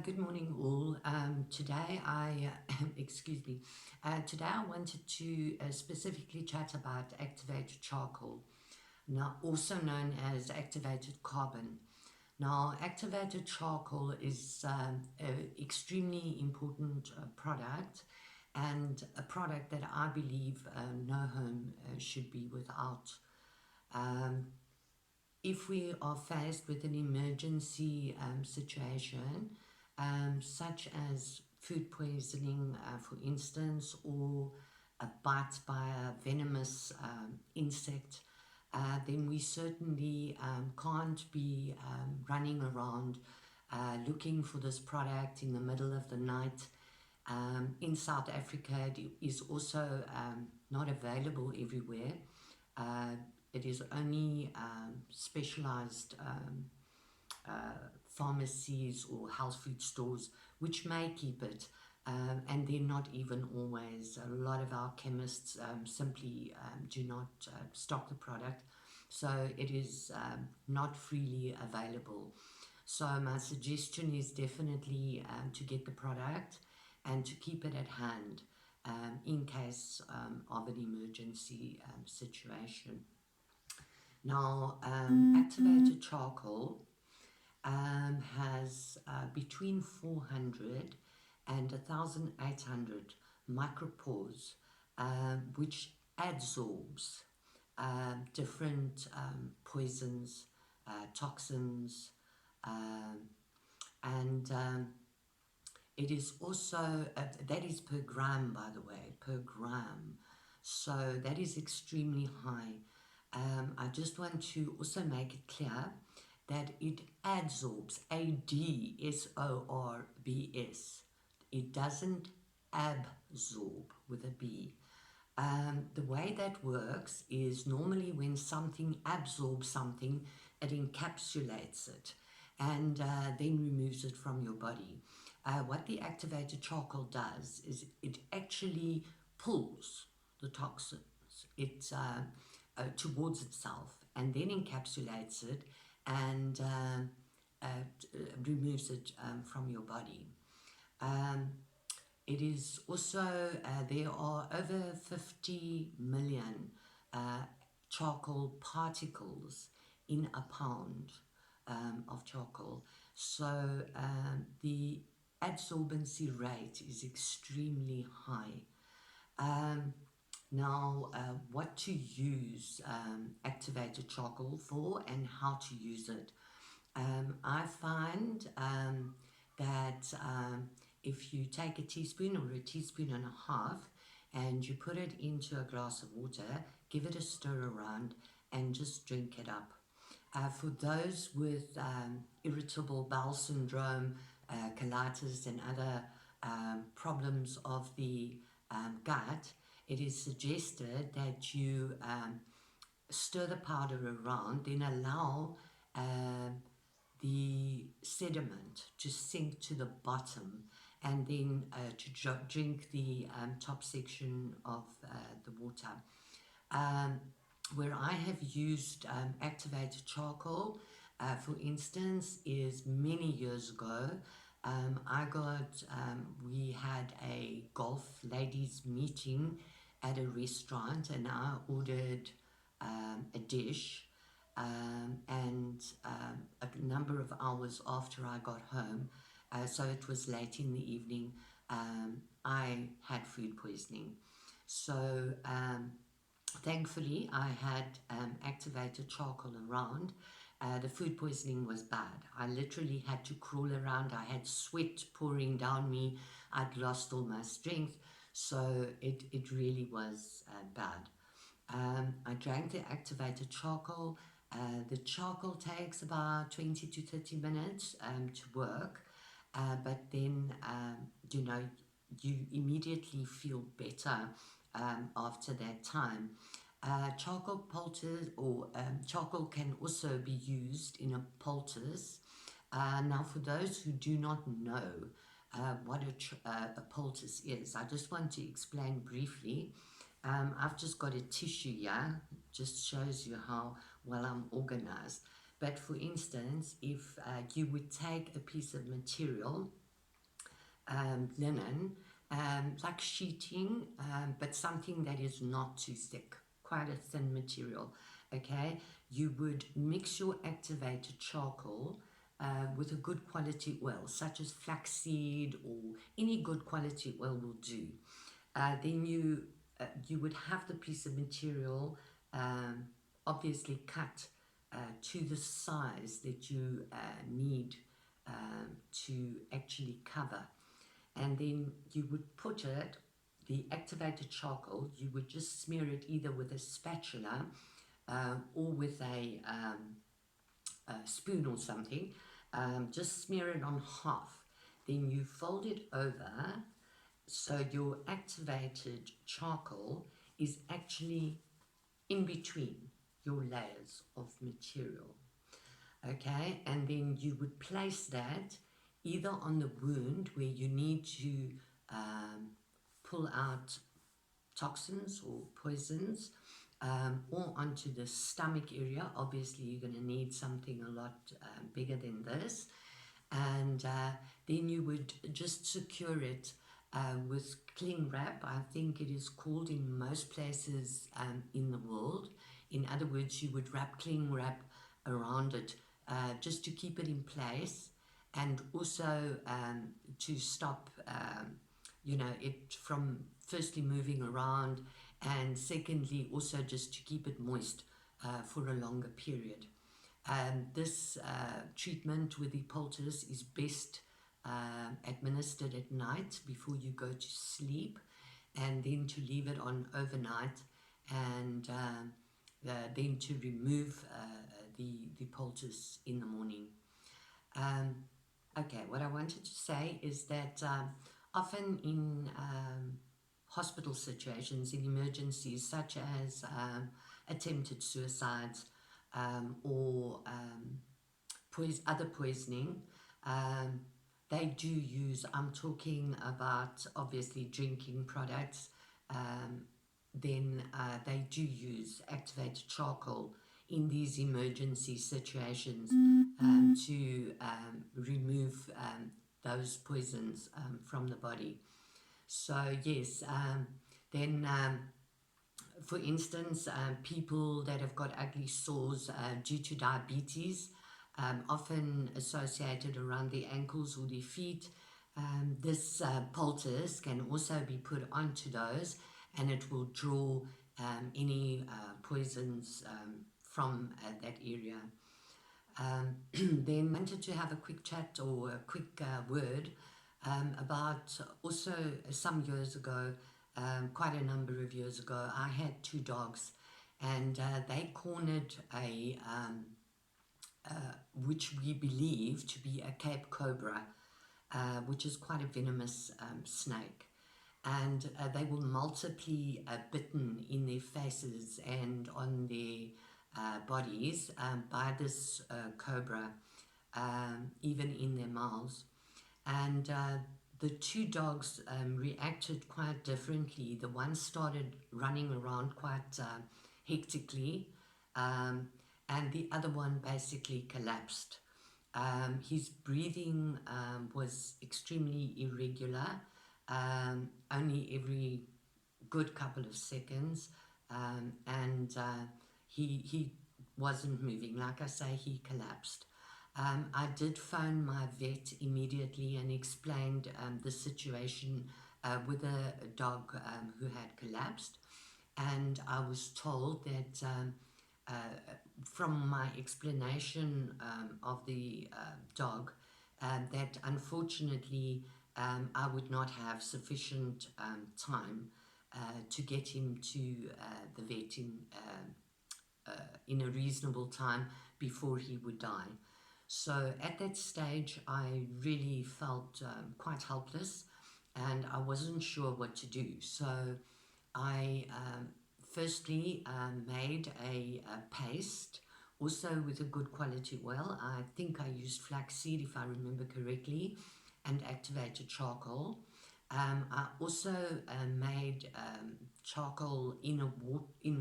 Good morning, all. Today excuse me, today I wanted to specifically chat about activated charcoal, now also known as activated carbon. Now, activated charcoal is an extremely important product and a product that I believe no home should be without. Um, if we are faced with an emergency situation, such as food poisoning, for instance, or a bite by a venomous insect, then we certainly can't be running around looking for this product in the middle of the night. In South Africa, it is also not available everywhere. Uh, it is only specialized pharmacies or health food stores which may keep it, and they're not even always. A lot of our chemists simply do not stock the product, so it is not freely available. So, my suggestion is definitely to get the product and to keep it at hand in case of an emergency situation. Now, activated charcoal has between 400 and 1,800 micropores, which adsorbs different poisons, toxins, um, and it is also, that is per gram, by the way, per gram. So that is extremely high. I just want to also make it clear that it adsorbs, ADSORBS. It doesn't absorb with a B. The way that works is normally when something absorbs something, it encapsulates it and then removes it from your body. What the activated charcoal does is it actually pulls the toxins towards itself and then encapsulates it and removes it from your body. Um, it is also, there are over 50 million charcoal particles in a pound of charcoal. So the adsorbency rate is extremely high. Um, Now, what to use activated charcoal for and how to use it. I find that if you take a teaspoon or a teaspoon and a half and you put it into a glass of water, give it a stir around and just drink it up. For those with irritable bowel syndrome, colitis, and other problems of the gut, it is suggested that you stir the powder around, then allow the sediment to sink to the bottom, and then to drink the top section of the water. Um, where I have used activated charcoal, for instance, is many years ago. We had a golf ladies meeting at a restaurant, and I ordered a dish. And a number of hours after I got home, so it was late in the evening, I had food poisoning. So thankfully, I had activated charcoal around. The food poisoning was bad. I literally had to crawl around. I had sweat pouring down me. I'd lost all my strength. So it really was bad. I drank the activated charcoal. The charcoal takes about 20 to 30 minutes to work. But then, you immediately feel better after that time. Charcoal poultice or charcoal can also be used in a poultice. Now, for those who do not know what a poultice is, I just want to explain briefly. I've just got a tissue here, just shows you how well I'm organized. But for instance, if you would take a piece of material, linen, like sheeting, but something that is not too thick, quite a thin material, okay? You would mix your activated charcoal with a good quality oil, such as flaxseed or any good quality oil will do. Then you would have the piece of material obviously cut to the size that you need to actually cover, and then you would put it, the activated charcoal, you would just smear it either with a spatula or with a spoon or something. Just smear it on half, then you fold it over so your activated charcoal is actually in between your layers of material. Okay, and then you would place that either on the wound where you need to pull out toxins or poisons, or onto the stomach area. Obviously, you're going to need something a lot bigger than this. And then you would just secure it with cling wrap, I think it is called in most places in the world. In other words, you would wrap cling wrap around it just to keep it in place, and also to stop it from firstly moving around, and secondly also just to keep it moist for a longer period. This treatment with the poultice is best administered at night before you go to sleep, and then to leave it on overnight, and then to remove the poultice in the morning. Okay, what I wanted to say is that often in hospital situations, in emergencies such as attempted suicides or other poisoning, they do use, I'm talking about obviously drinking products, then they do use activated charcoal in these emergency situations to remove those poisons from the body. So yes, then for instance, people that have got ugly sores due to diabetes, often associated around the ankles or the feet, this poultice can also be put onto those, and it will draw any poisons from that area. Then I wanted to have a quick chat or a quick word about also some years ago, quite a number of years ago, I had two dogs, and they cornered which we believe to be a Cape Cobra, which is quite a venomous snake. And they were multiply bitten in their faces and on their bodies by this cobra, even in their mouths. And the two dogs reacted quite differently. The one started running around quite hectically, and the other one basically collapsed. His breathing was extremely irregular, only every good couple of seconds, and he wasn't moving. Like I say, he collapsed. I did phone my vet immediately and explained the situation with a dog who had collapsed, and I was told that from my explanation of the dog, that unfortunately I would not have sufficient time to get him to the vet in a reasonable time before he would die. So at that stage, I really felt quite helpless, and I wasn't sure what to do. So I firstly made a paste, also with a good quality oil. I think I used flaxseed, if I remember correctly, and activated charcoal. I also made charcoal in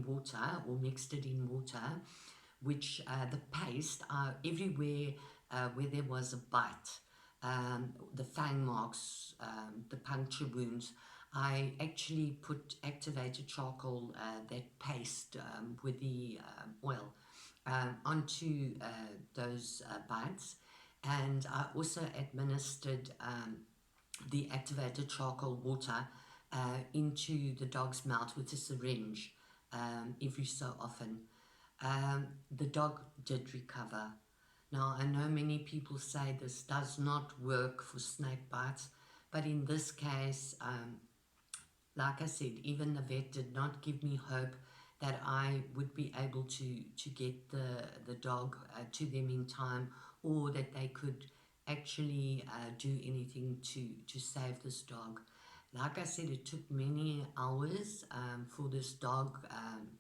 water, or mixed it in water which the paste, everywhere where there was a bite, the fang marks, the puncture wounds, I actually put activated charcoal, that paste with the oil, onto those bites. And I also administered the activated charcoal water into the dog's mouth with a syringe every so often. The dog did recover. Now, I know many people say this does not work for snake bites, but in this case, like I said, even the vet did not give me hope that I would be able to get the dog to them in time, or that they could actually do anything to save this dog. Like I said, it took many hours for this dog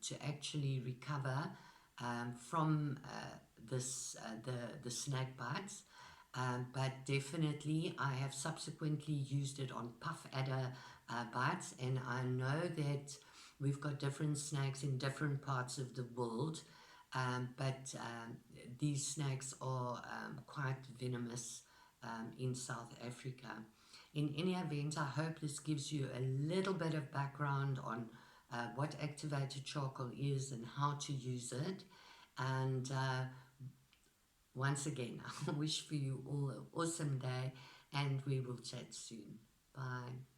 to actually recover from the snake bites. But definitely, I have subsequently used it on puff adder bites, and I know that we've got different snakes in different parts of the world, but these snakes are quite venomous in South Africa. In any event, I hope this gives you a little bit of background on what activated charcoal is and how to use it. And once again, I wish for you all an awesome day, and we will chat soon. Bye.